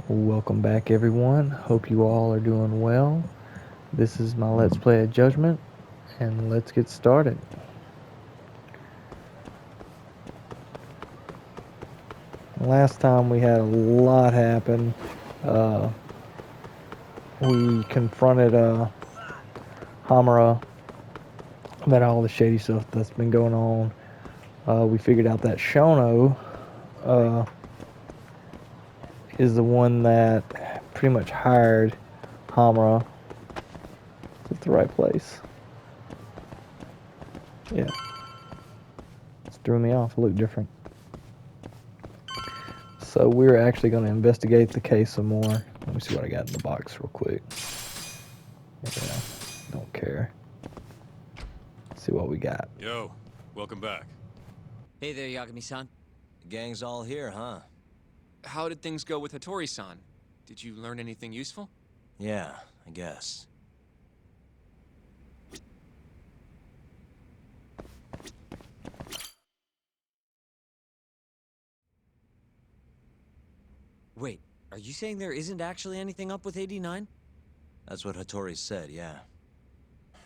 Welcome back, everyone. Hope you all are doing well. This is my Let's Play of Judgment, and let's get started. Last time we had a lot happen. Uh, we confronted Hamura about all the shady stuff that's been going on. We figured out that Shono uh, is the one that pretty much hired Hamura. Is it the right place? Yeah. It threw me off. It looked different. So we're actually going to investigate the case some more. Let me see what I got in the box real quick. Yeah, don't care. Let's see what we got. Yo, welcome back. Hey there, Yagami-san. The gang's all here, huh? How did things go with Hattori-san? Did you learn anything useful? Yeah, I guess. Wait, are you saying there isn't actually anything up with 89? That's what Hattori said, yeah.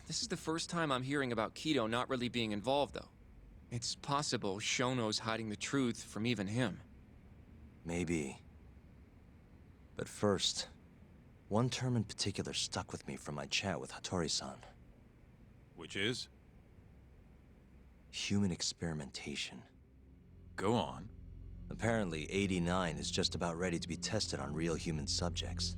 This is the first time I'm hearing about Kido not really being involved, though. It's possible Shono's hiding the truth from even him. Maybe. But first, one term in particular stuck with me from my chat with Hattori-san. Which is? Human experimentation. Go on. Apparently, 89 is just about ready to be tested on real human subjects.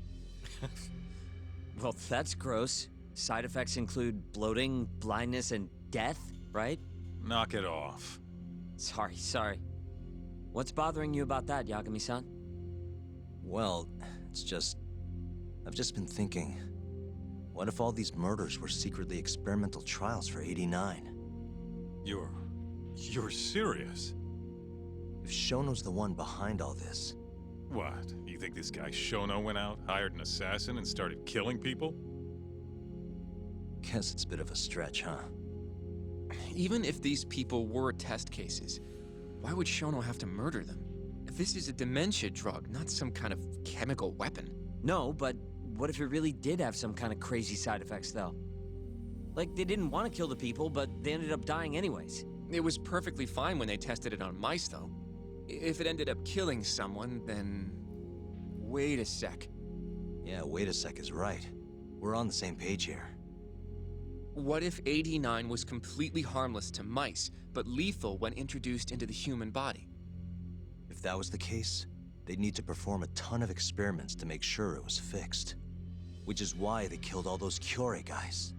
Well, that's gross. Side effects include bloating, blindness, and death, right? Knock it off. Sorry. What's bothering you about that, Yagami-san? Well, I've just been thinking, what if all these murders were secretly experimental trials for 89? You're serious? If Shono's the one behind all this... What? You think this guy Shono went out, hired an assassin, and started killing people? Guess it's a bit of a stretch, huh? Even if these people were test cases, why would Shono have to murder them? This is a dementia drug, not some kind of chemical weapon. No, but what if it really did have some kind of crazy side effects, though? Like, they didn't want to kill the people, but they ended up dying anyways. It was perfectly fine when they tested it on mice, though. If it ended up killing someone, then... Wait a sec. Yeah, wait a sec is right. We're on the same page here. What if 89 was completely harmless to mice, but lethal when introduced into the human body? If that was the case, they'd need to perform a ton of experiments to make sure it was fixed. Which is why they killed all those Kyorei guys.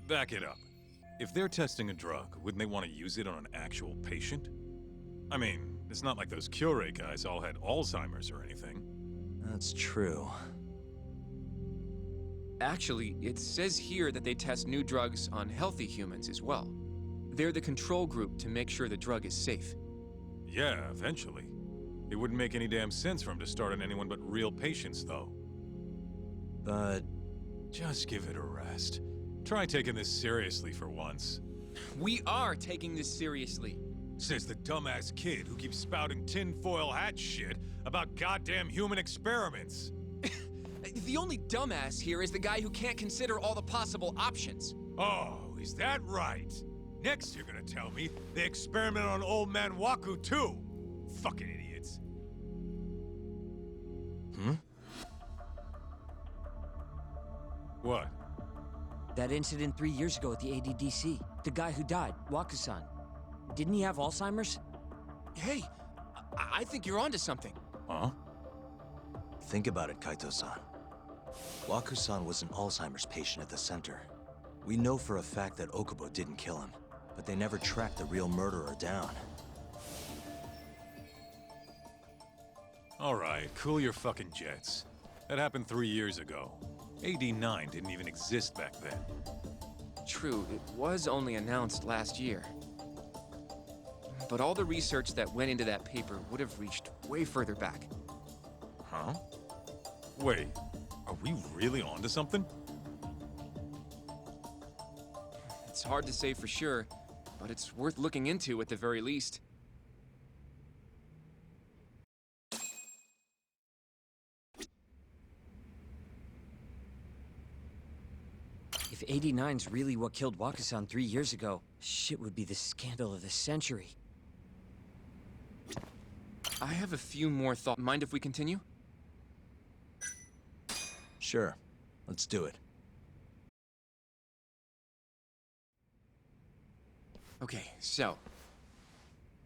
Back it up. If they're testing a drug, wouldn't they want to use it on an actual patient? I mean, it's not like those Kyorei guys all had Alzheimer's or anything. That's true. Actually, it says here that they test new drugs on healthy humans as well. They're the control group to make sure the drug is safe. Yeah, eventually. It wouldn't make any damn sense for him to start on anyone but real patients, though. But... Just give it a rest. Try taking this seriously for once. We are taking this seriously. Says the dumbass kid who keeps spouting tinfoil hat shit about goddamn human experiments. The only dumbass here is the guy who can't consider all the possible options. Oh, is that right? Next you're gonna tell me they experiment on old man Waku too. Fucking idiots. What? That incident 3 years ago at the ADDC. The guy who died, Waku-san. Didn't he have Alzheimer's? Hey, I think you're onto something. Huh? think about it, Kaito-san. Waku-san was an Alzheimer's patient at the center. We know for a fact that Okubo didn't kill him, but they never tracked the real murderer down. All right, cool your fucking jets. That happened 3 years ago. AD9 didn't even exist back then. True, it was only announced last year. But all the research that went into that paper would have reached way further back. Huh? Wait, are we really onto something? It's hard to say for sure, but it's worth looking into at the very least. If 89's really what killed Wakasan 3 years ago, shit would be the scandal of the century. I have a few more thoughts. Mind if we continue? Sure. Let's do it. Okay, so...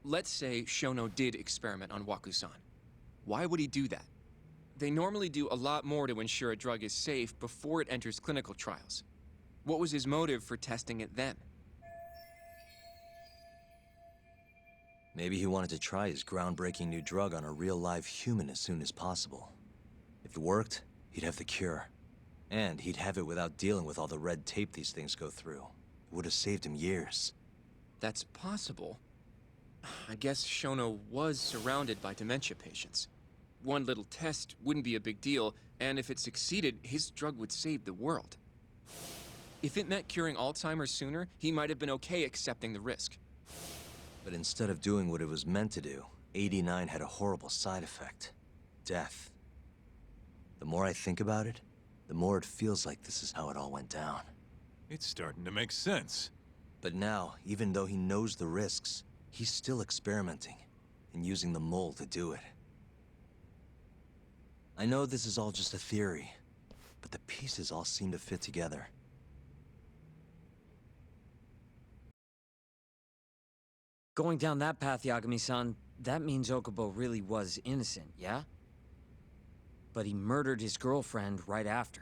let's say Shono did experiment on Wakusan. Why would he do that? They normally do a lot more to ensure a drug is safe before it enters clinical trials. What was his motive for testing it then? Maybe he wanted to try his groundbreaking new drug on a real live human as soon as possible. If it worked, he'd have the cure. And he'd have it without dealing with all the red tape these things go through. It would have saved him years. That's possible. I guess Shono was surrounded by dementia patients. One little test wouldn't be a big deal, and if it succeeded, his drug would save the world. If it meant curing Alzheimer's sooner, he might have been okay accepting the risk. But instead of doing what it was meant to do, 89 had a horrible side effect. Death. The more I think about it, the more it feels like this is how it all went down. It's starting to make sense. But now, even though he knows the risks, he's still experimenting and using the mole to do it. I know this is all just a theory, but the pieces all seem to fit together. Going down that path, Yagami-san, that means Okubo really was innocent, yeah? But he murdered his girlfriend right after.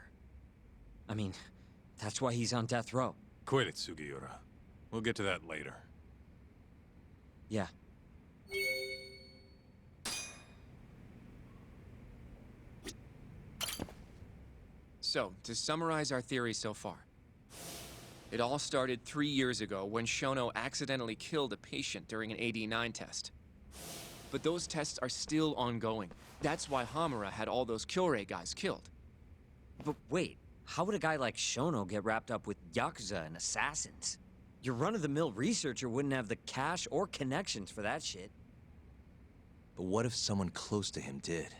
I mean, that's why he's on death row. Quit it, Sugiura. We'll get to that later. Yeah. So, to summarize our theory so far. It all started 3 years ago when Shono accidentally killed a patient during an AD9 test. But those tests are still ongoing. That's why Hamura had all those Kyorei guys killed. But wait, how would a guy like Shono get wrapped up with Yakuza and assassins? Your run-of-the-mill researcher wouldn't have the cash or connections for that shit. But what if someone close to him did?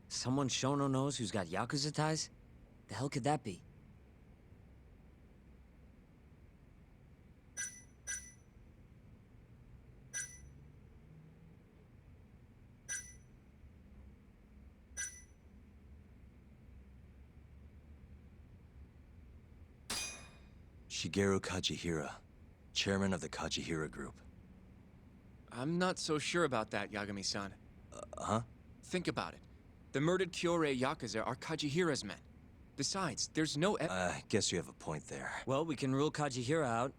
Someone Shono knows who's got Yakuza ties? The hell could that be? Shigeru Kajihira, chairman of the Kajihira Group. I'm not so sure about that, Yagami-san. Huh? Think about it. The murdered Kyorei Yakuza are Kajihira's men. Besides, there's no I guess you have a point there. Well, we can rule Kajihira out.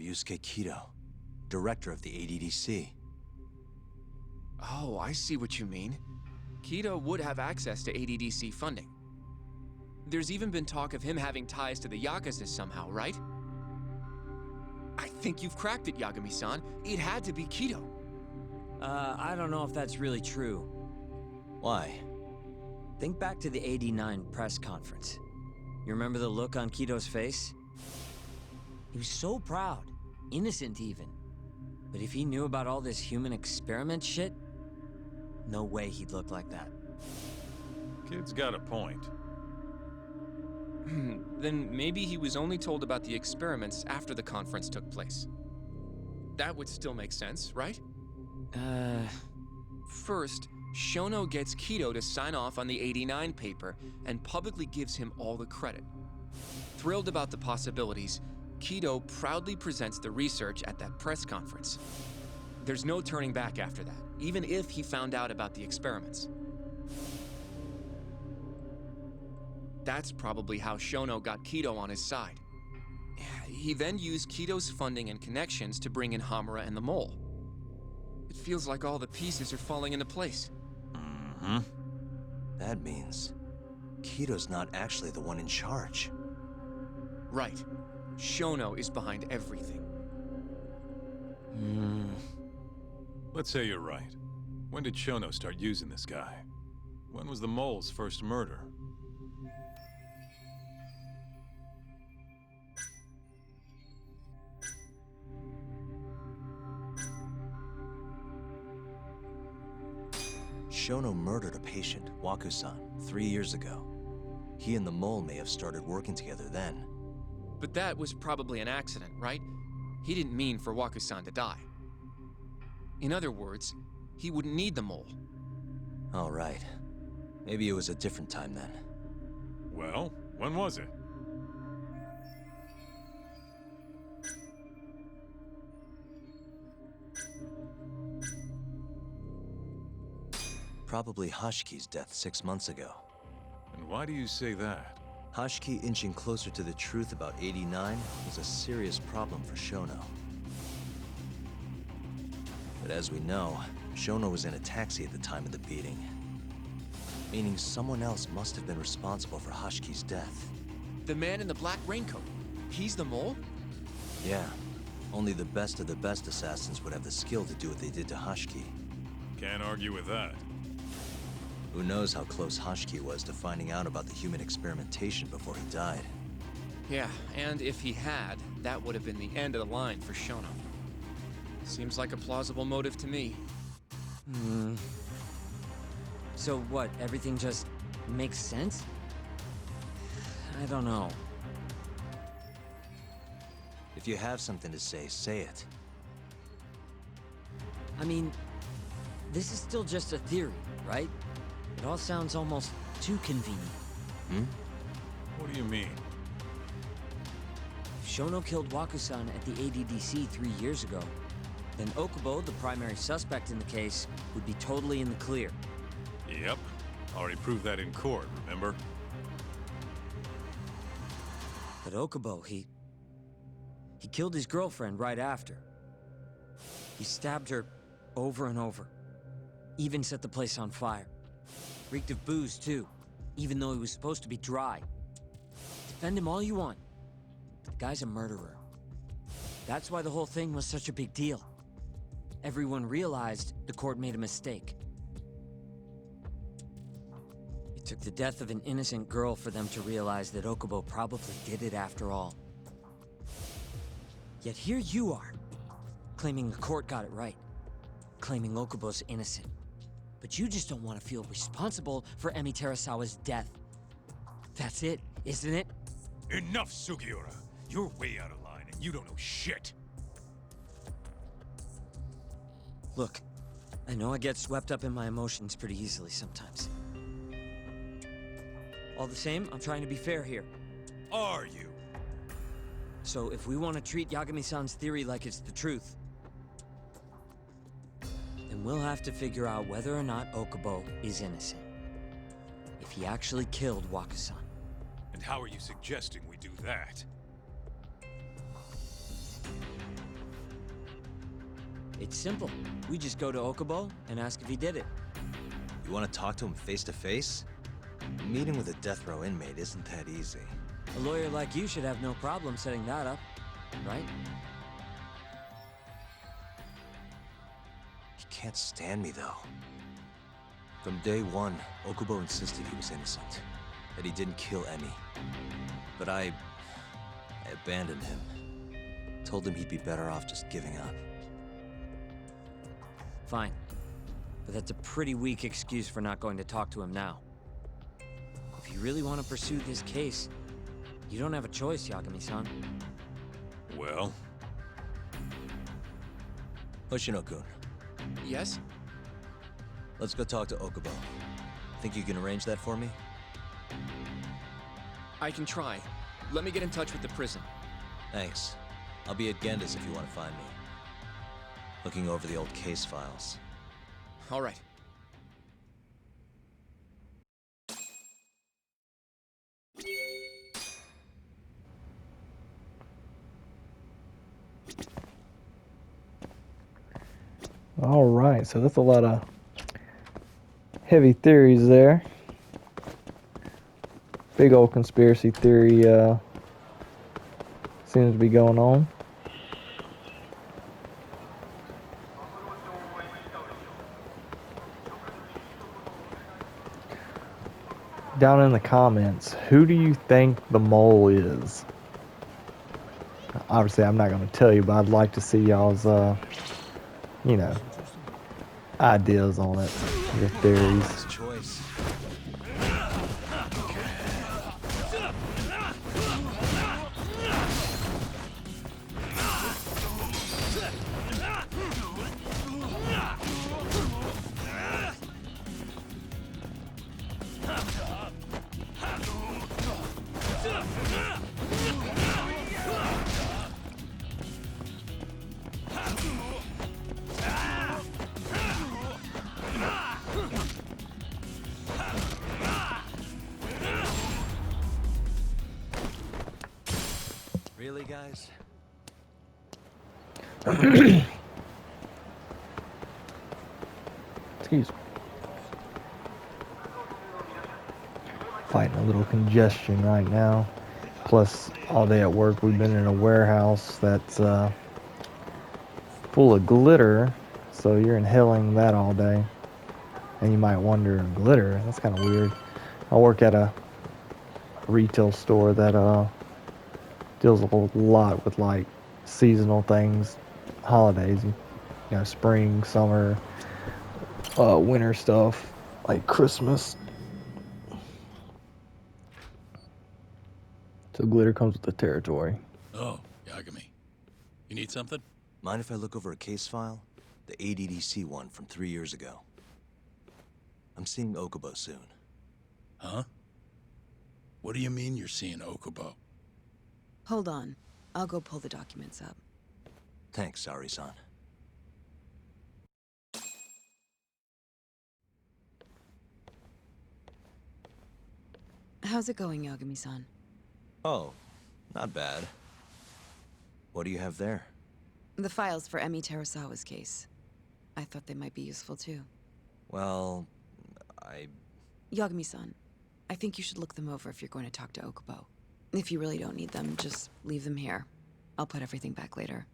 Ryusuke Kido, director of the ADDC. Oh, I see what you mean. Kido would have access to ADDC funding. There's even been talk of him having ties to the Yakuza somehow, right? I think you've cracked it, Yagami-san. It had to be Kido. I don't know if that's really true. Why? Think back to the '89 press conference. You remember the look on Kido's face? He was so proud, innocent even. But if he knew about all this human experiment shit, no way he'd look like that. Kid's got a point. Then maybe he was only told about the experiments after the conference took place. That would still make sense, right? First, Shono gets Kido to sign off on the '89 paper and publicly gives him all the credit. Thrilled about the possibilities, Kido proudly presents the research at that press conference. There's no turning back after that, even if he found out about the experiments. That's probably how Shono got Kido on his side. He then used Kido's funding and connections to bring in Hamura and the Mole. It feels like all the pieces are falling into place. Mm-hmm. That means Kido's not actually the one in charge. Right. Shono is behind everything. Let's say you're right. When did Shono start using this guy? When was the mole's first murder? Shono murdered a patient, Wakusan, 3 years ago. He and the mole may have started working together then. But that was probably an accident, right? He didn't mean for Waku-san to die. In other words, he wouldn't need the mole. All right. Maybe it was a different time then. Well, when was it? Probably Hashki's death 6 months ago. And why do you say that? Hashki inching closer to the truth about 89 was a serious problem for Shono. But as we know, Shono was in a taxi at the time of the beating. Meaning someone else must have been responsible for Hashki's death. The man in the black raincoat. He's the mole? Yeah. Only the best of the best assassins would have the skill to do what they did to Hashki. Can't argue with that. Who knows how close Hashki was to finding out about the human experimentation before he died. Yeah, and if he had, that would have been the end of the line for Shono. Seems like a plausible motive to me. So what, everything just makes sense? I don't know. If you have something to say it. I mean, this is still just a theory, right? It all sounds almost too convenient. What do you mean? If Shono killed Waku-san at the ADDC 3 years ago, then Okubo, the primary suspect in the case, would be totally in the clear. Yep. Already proved that in court, remember? But Okubo, he killed his girlfriend right after. He stabbed her over and over. Even set the place on fire. Reeked of booze, too, even though he was supposed to be dry. Defend him all you want. The guy's a murderer. That's why the whole thing was such a big deal. Everyone realized the court made a mistake. It took the death of an innocent girl for them to realize that Okubo probably did it after all. Yet here you are, claiming the court got it right, claiming Okubo's innocent. But you just don't want to feel responsible for Emi Terasawa's death. That's it, isn't it? Enough, Sugiura! You're way out of line and you don't know shit! Look, I know I get swept up in my emotions pretty easily sometimes. All the same, I'm trying to be fair here. Are you? So if we want to treat Yagami-san's theory like it's the truth, then we'll have to figure out whether or not Okubo is innocent. If he actually killed Waku-san. And how are you suggesting we do that? It's simple. We just go to Okubo and ask if he did it. You want to talk to him face to face? Meeting with a death row inmate isn't that easy. A lawyer like you should have no problem setting that up, right? He can't stand me, though. From day one, Okubo insisted he was innocent, that he didn't kill Emi. But I abandoned him. Told him he'd be better off just giving up. Fine. But that's a pretty weak excuse for not going to talk to him now. If you really want to pursue this case, you don't have a choice, Yagami-san. Well? Hoshino-kun, Yes? let's go talk to Okubo. Think you can arrange that for me? I can try. Let me get in touch with the prison. Thanks. I'll be at Genda's if you want to find me. Looking over the old case files. All right. All right, so that's a lot of heavy theories there. Big old conspiracy theory seems to be going on. Down in the comments, who do you think the mole is? Obviously, I'm not going to tell you, but I'd like to see y'all's, you know, ideas on it, your theories. Nice choice. guys. Excuse me. Fighting a little congestion right now. Plus, all day at work, we've been in a warehouse that's full of glitter. So you're inhaling that all day. And you might wonder, glitter? That's kind of weird. I work at a retail store that deals a whole lot with like seasonal things, holidays, you know, spring, summer, winter stuff, like Christmas. So glitter comes with the territory. Oh, Yagami. You need something? Mind if I look over a case file? The ADDC one from 3 years ago. I'm seeing Okubo soon. Huh? What do you mean you're seeing Okubo? Hold on. I'll go pull the documents up. Thanks, Saori-san. How's it going, Yagami-san? Oh, not bad. What do you have there? The files for Emi Terasawa's case. I thought they might be useful too. Well, Yagami-san, I think you should look them over if you're going to talk to Okubo. If you really don't need them, just leave them here. I'll put everything back later.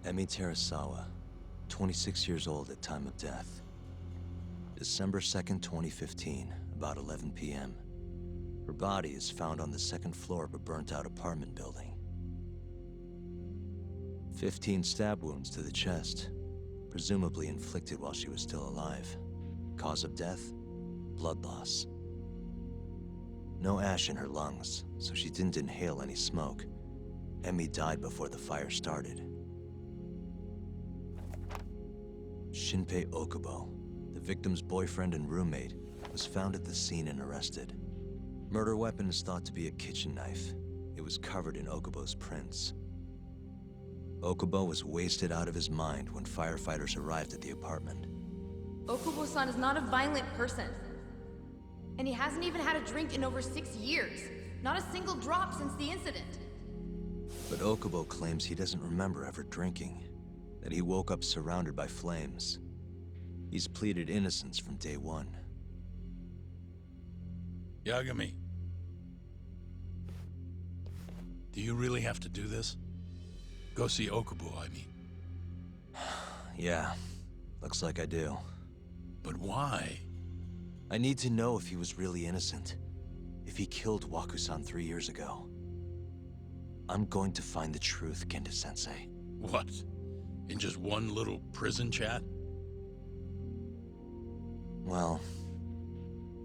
Emi Terasawa, 26 years old at time of death. December 2nd, 2015, about 11 p.m. Her body is found on the second floor of a burnt-out apartment building. 15 stab wounds to the chest, presumably inflicted while she was still alive. Cause of death? Blood loss. No ash in her lungs, so she didn't inhale any smoke. Emi died before the fire started. Shinpei Okubo, the victim's boyfriend and roommate, was found at the scene and arrested. Murder weapon is thought to be a kitchen knife. It was covered in Okubo's prints. Okubo was wasted out of his mind when firefighters arrived at the apartment. Okubo-san is not a violent person. And he hasn't even had a drink in over 6 years. Not a single drop since the incident. But Okubo claims he doesn't remember ever drinking, that he woke up surrounded by flames. He's pleaded innocence from day one. Yagami. Do you really have to do this? Go see Okubo, I mean. Yeah, looks like I do. But why? I need to know if he was really innocent. If he killed Waku-san 3 years ago. I'm going to find the truth, Kenta-sensei. What? In just one little prison chat? Well,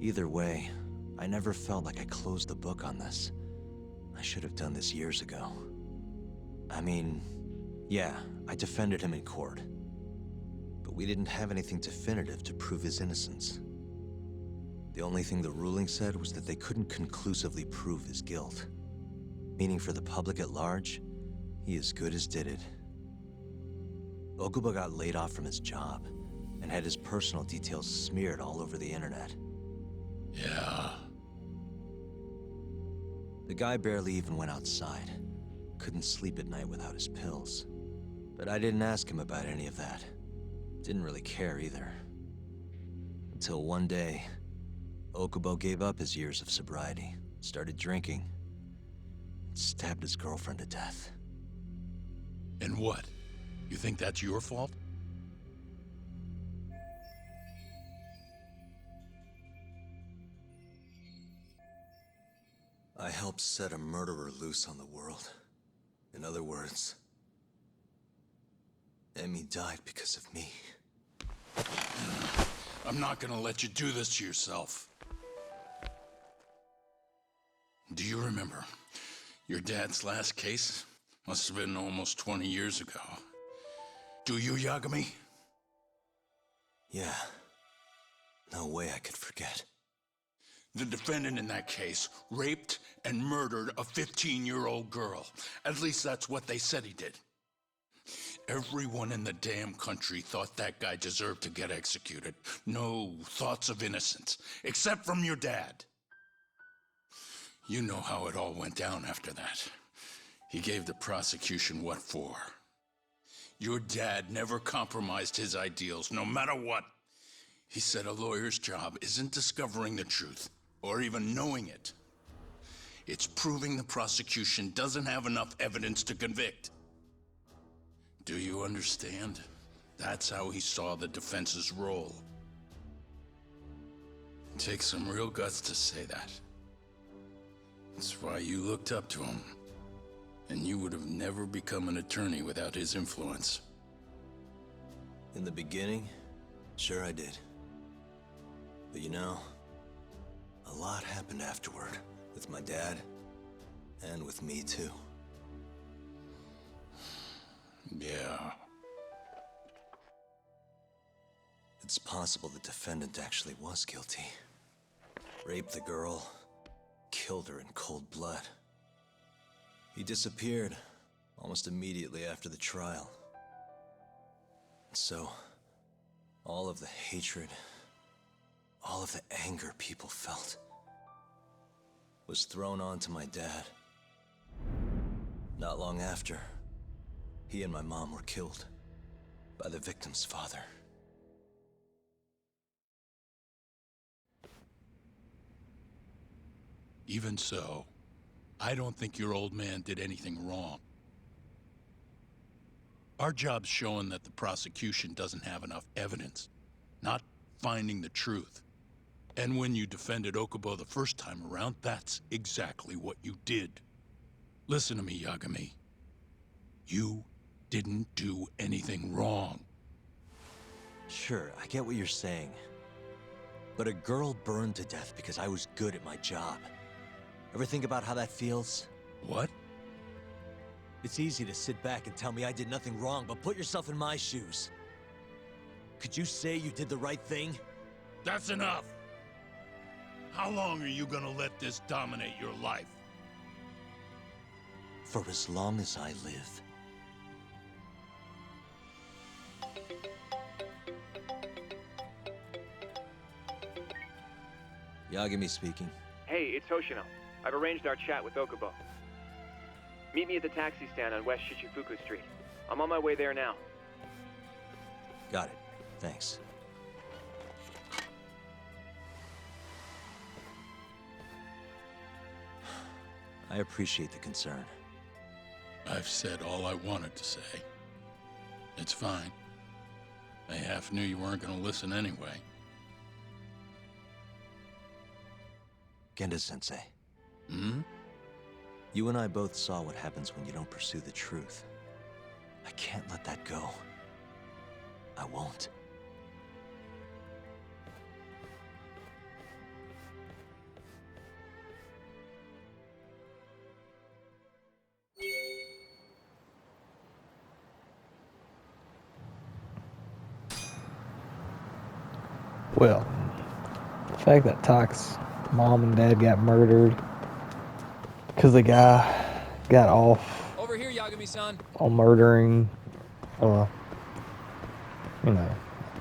either way, I never felt like I closed the book on this. I should have done this years ago. I mean, yeah, I defended him in court. But we didn't have anything definitive to prove his innocence. The only thing the ruling said was that they couldn't conclusively prove his guilt. Meaning for the public at large, he as good as did it. Okubo got laid off from his job and had his personal details smeared all over the internet. Yeah. The guy barely even went outside. Couldn't sleep at night without his pills. But I didn't ask him about any of that. Didn't really care either. Until one day, Okubo gave up his years of sobriety, started drinking, and stabbed his girlfriend to death. And what? You think that's your fault? I helped set a murderer loose on the world. In other words, Emi died because of me. I'm not gonna let you do this to yourself. Do you remember? Your dad's last case must have been almost 20 years ago. Do you, Yagami? Yeah. No way I could forget. The defendant in that case raped and murdered a 15-year-old girl. At least that's what they said he did. Everyone in the damn country thought that guy deserved to get executed. No thoughts of innocence, except from your dad. You know how it all went down after that. He gave the prosecution what for. Your dad never compromised his ideals, no matter what. He said a lawyer's job isn't discovering the truth, or even knowing it. It's proving the prosecution doesn't have enough evidence to convict. Do you understand? That's how he saw the defense's role. It takes some real guts to say that. That's why you looked up to him. And you would have never become an attorney without his influence. In the beginning, sure I did. But you know, a lot happened afterward, with my dad, and with me too. Yeah. It's possible the defendant actually was guilty. Raped the girl, killed her in cold blood. He disappeared almost immediately after the trial. So, all of the hatred, all of the anger people felt was thrown onto my dad. Not long after, he and my mom were killed by the victim's father. Even so, I don't think your old man did anything wrong. Our job's showing that the prosecution doesn't have enough evidence, not finding the truth. And when you defended Okubo the first time around, that's exactly what you did. Listen to me, Yagami. You didn't do anything wrong. Sure, I get what you're saying. But a girl burned to death because I was good at my job. Ever think about how that feels? What? It's easy to sit back and tell me I did nothing wrong, but put yourself in my shoes. Could you say you did the right thing? That's enough! How long are you gonna let this dominate your life? For as long as I live. Yagami speaking. Hey, it's Hoshino. I've arranged our chat with Okubo. Meet me at the taxi stand on West Shichifuku Street. I'm on my way there now. Got it. Thanks. I appreciate the concern. I've said all I wanted to say. It's fine. I half knew you weren't gonna listen anyway. Genda-sensei. Hmm? You and I both saw what happens when you don't pursue the truth. I can't let that go. I won't. Well, the fact that Tak's mom and dad got murdered because the guy got off Over here, Yagami-san. on murdering, an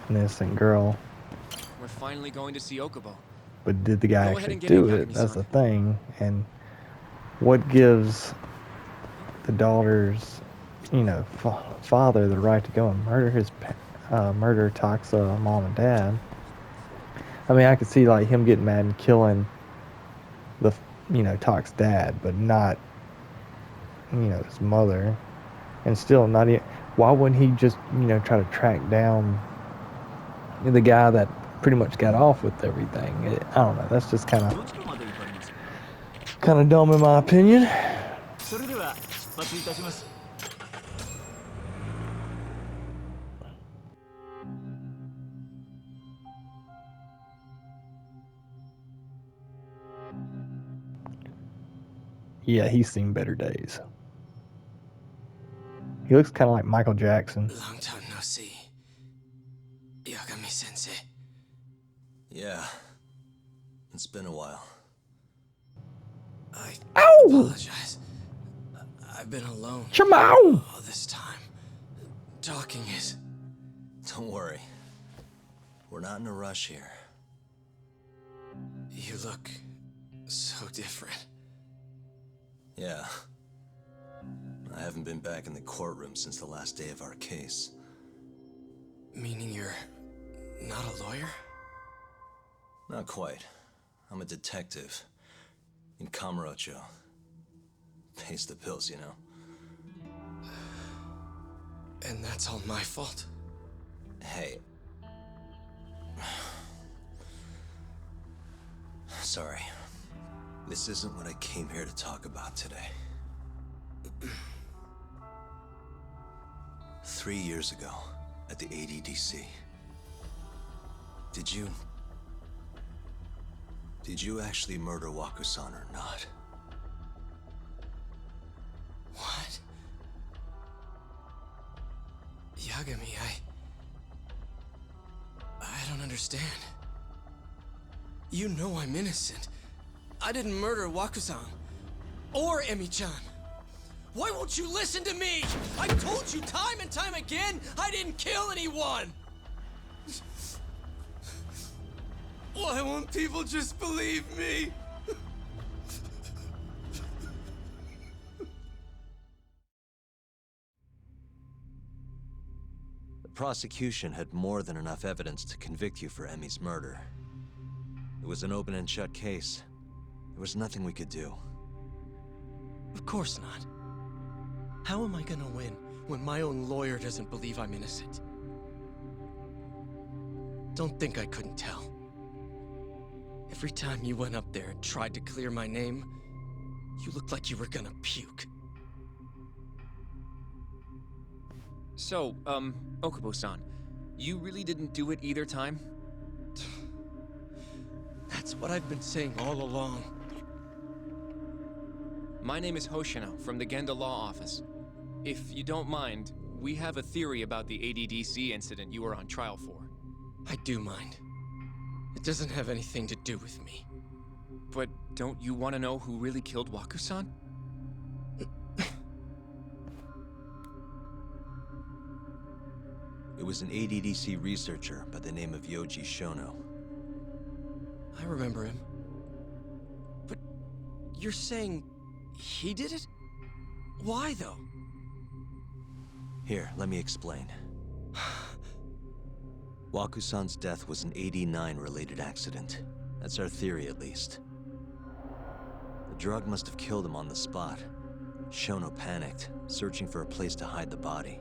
innocent girl. We're finally going to see Okubo. But did the guy Go ahead actually and get do in, it? Yagami-san. That's the thing. And what gives the daughter's, father the right to go and murder Tak's mom and dad? I mean, I could see like him getting mad and killing Tak's dad, but not, his mother. And still not even, why wouldn't he just, try to track down the guy that pretty much got off with everything? I don't know. That's just kind of dumb in my opinion. Yeah, he's seen better days. He looks kind of like Michael Jackson. Long time no see. Yagami-sensei. Yeah. It's been a while. I Ow! apologize. I've been alone Chamow! all this time. Talking is... Don't worry. We're not in a rush here. You look so different. Yeah. I haven't been back in the courtroom since the last day of our case. Meaning you're not a lawyer? Not quite. I'm a detective. In Kamurocho. Pays the bills, you know. And that's all my fault? Hey. Sorry. This isn't what I came here to talk about today. 3 years ago, at the ADDC. Did you actually murder Waku-san or not? What? Yagami, I don't understand. You know I'm innocent. I didn't murder Waku-san. Or Emi-chan. Why won't you listen to me? I told you time and time again, I didn't kill anyone! Why won't people just believe me? The prosecution had more than enough evidence to convict you for Emi's murder. It was an open and shut case. There was nothing we could do. Of course not. How am I gonna win when my own lawyer doesn't believe I'm innocent? Don't think I couldn't tell. Every time you went up there and tried to clear my name, you looked like you were gonna puke. So, Okubo-san, you really didn't do it either time? That's what I've been saying all along. My name is Hoshino from the Genda Law Office. If you don't mind, we have a theory about the ADDC incident you were on trial for. I do mind. It doesn't have anything to do with me. But don't you want to know who really killed Waku-san? It was an ADDC researcher by the name of Yoji Shono. I remember him. But you're saying he did it? Why, though? Here, let me explain. Waku-san's death was an 89-related accident. That's our theory, at least. The drug must have killed him on the spot. Shono panicked, searching for a place to hide the body.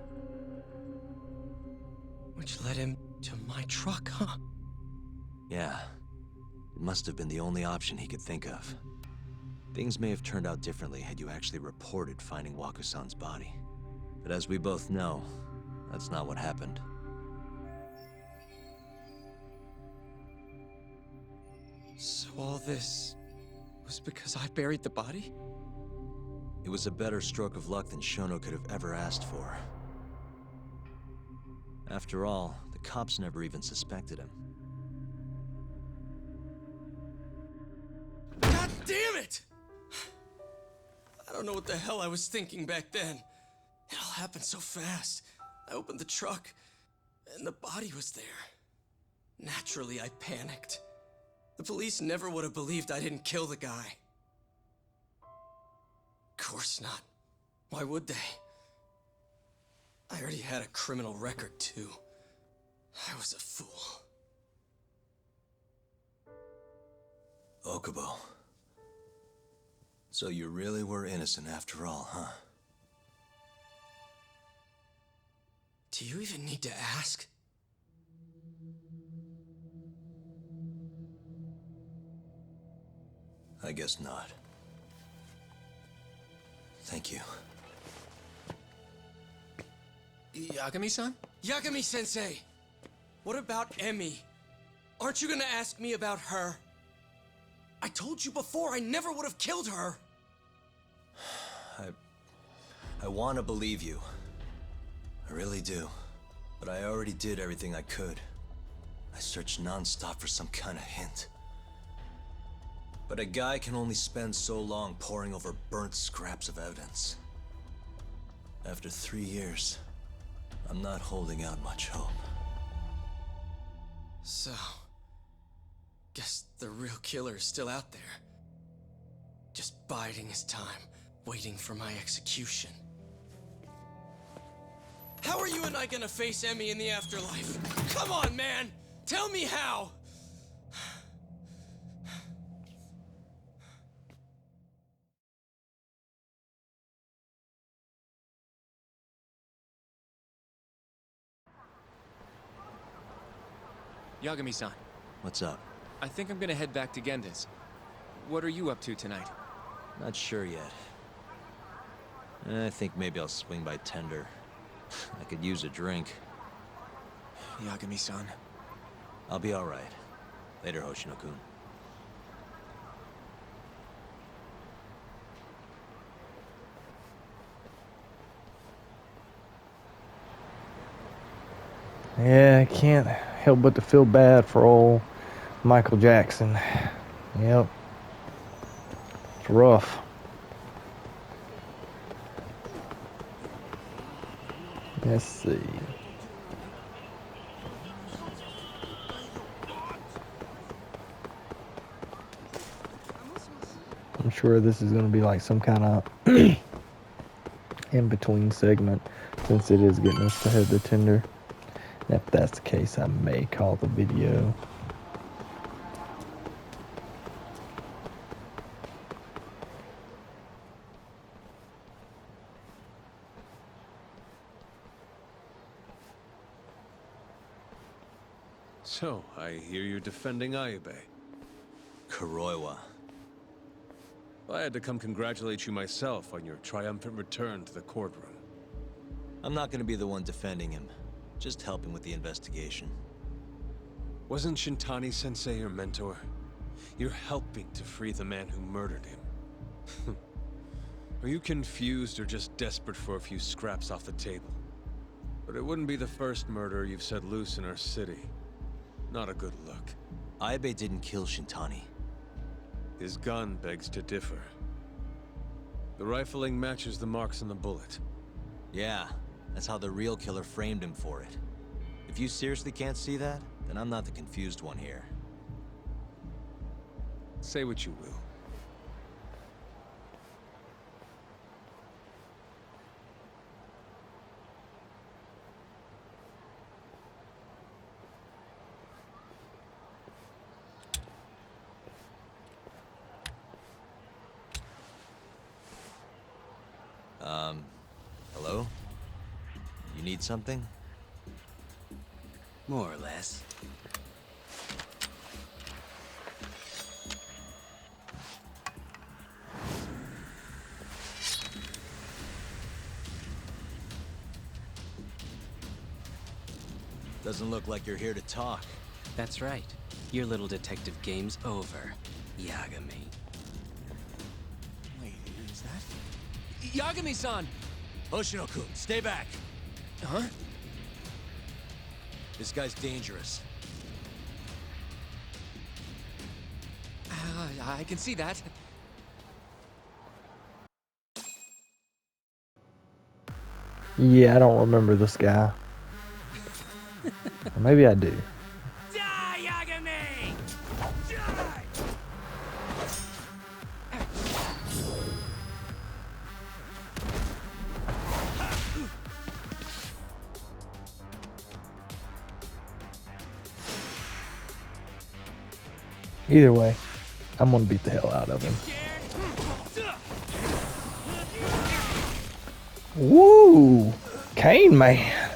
Which led him to my truck, huh? Yeah. It must have been the only option he could think of. Things may have turned out differently had you actually reported finding Waku-san's body. But as we both know, that's not what happened. So all this was because I buried the body? It was a better stroke of luck than Shono could have ever asked for. After all, the cops never even suspected him. God damn it! I don't know what the hell I was thinking back then. It all happened so fast. I opened the truck, and the body was there. Naturally, I panicked. The police never would have believed I didn't kill the guy. Of course not. Why would they? I already had a criminal record, too. I was a fool. Okubo. So you really were innocent after all, huh? Do you even need to ask? I guess not. Thank you. Yagami-san? Yagami-sensei! What about Emi? Aren't you gonna ask me about her? I told you before I never would have killed her! I want to believe you. I really do. But I already did everything I could. I searched non-stop for some kind of hint. But a guy can only spend so long poring over burnt scraps of evidence. After 3 years, I'm not holding out much hope. So, guess the real killer is still out there. Just biding his time, waiting for my execution. How are you and I gonna face Emmy in the afterlife? Come on, man! Tell me how! Yagami-san, What's up? I think I'm gonna head back to Genda's. What are you up to tonight? Not sure yet. I think maybe I'll swing by Tender. I could use a drink. Yagami-san. I'll be all right. Later, Hoshino-kun. Yeah, I can't help but to feel bad for old Michael Jackson. Yep. It's rough. Let's see. I'm sure this is going to be like some kind of in-between segment, since it is getting us to head to Tender. If that's the case, I may call the video. So, I hear you're defending Ayube. Kuroiwa. I had to come congratulate you myself on your triumphant return to the courtroom. I'm not gonna be the one defending him. Just helping with the investigation. Wasn't Shintani-sensei your mentor? You're helping to free the man who murdered him. Are you confused or just desperate for a few scraps off the table? But it wouldn't be the first murder you've set loose in our city. Not a good look. Ayube didn't kill Shintani. His gun begs to differ. The rifling matches the marks on the bullet. Yeah, that's how the real killer framed him for it. If you seriously can't see that, then I'm not the confused one here. Say what you will. Hello? You need something? More or less. Doesn't look like you're here to talk. That's right. Your little detective game's over, Yagami. Wait, is that... Yagami-san! Hoshino-kun, stay back! Huh? This guy's dangerous. I can see that. Yeah, I don't remember this guy. Or maybe I do. Die, Yagami! Die! Either way, I'm gonna beat the hell out of him. Woo! Cane Man!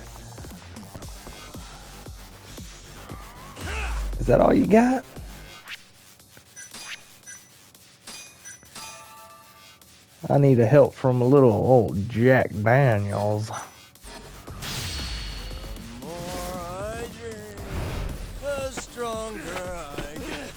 Is that all you got? I need a help from a little old Jack Daniels. The more I drink, the stronger I get.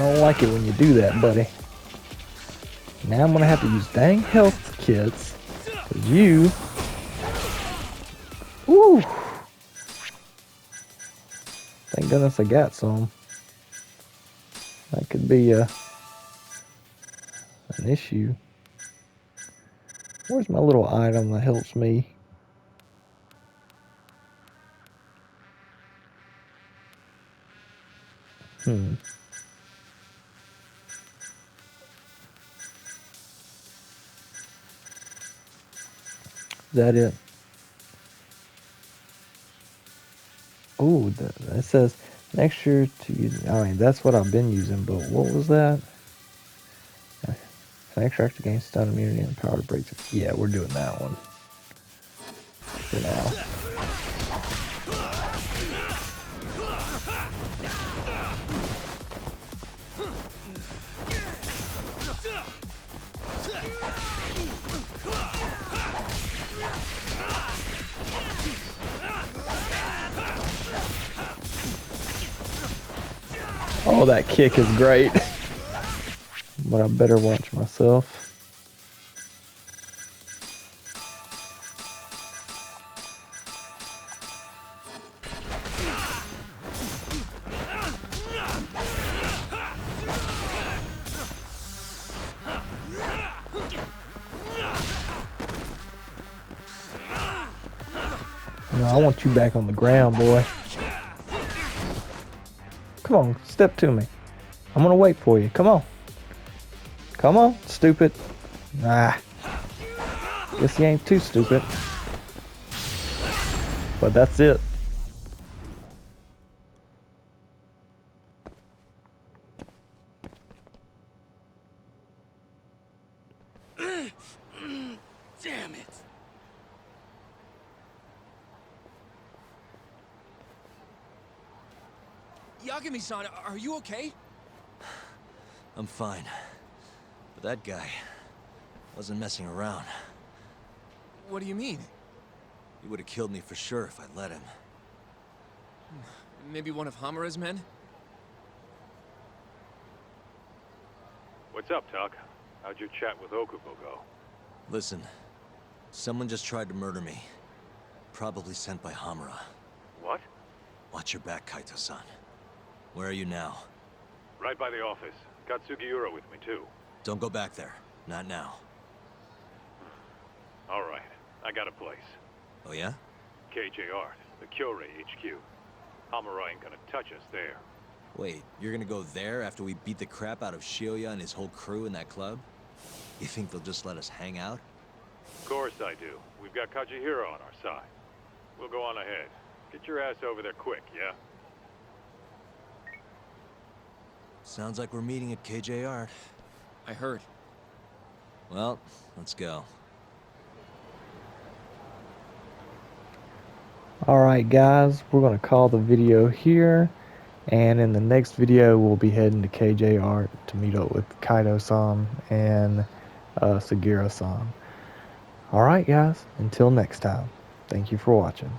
don't like it when you do that, buddy. Now I'm gonna have to use dang health kits. 'Cause you... Woo! Thank goodness I got some. That could be an issue. Where's my little item that helps me? Is that it? Oh, that says next year to use. I mean, that's what I've been using, but what was that? An extract against stun immunity and power to break. Yeah, we're doing that one for now. Oh, that kick is great. But I better watch myself. No, I want you back on the ground, boy. Come on, step to me. I'm gonna wait for you. Come on. Come on, stupid. Ah. Guess he ain't too stupid. But that's it. Damn it. Yagami-san, are you okay? I'm fine. But that guy wasn't messing around. What do you mean? He would have killed me for sure if I'd let him. Maybe one of Hamura's men? What's up, Tuck? How'd your chat with Okubo go? Listen, someone just tried to murder me. Probably sent by Hamura. What? Watch your back, Kaito-san. Where are you now? Right by the office. Got Sugiura with me, too. Don't go back there. Not now. All right. I got a place. Oh yeah? KJ Art, the Kyorei HQ. Hamura ain't gonna touch us there. Wait, you're gonna go there after we beat the crap out of Shioya and his whole crew in that club? You think they'll just let us hang out? Of course I do. We've got Kajihiro on our side. We'll go on ahead. Get your ass over there quick, yeah? Sounds like we're meeting at KJ Art. I heard. Well, let's go. Alright guys, we're going to call the video here, and in the next video we'll be heading to KJ Art to meet up with Kaito-san and Sugiura-san. Alright guys, until next time, thank you for watching.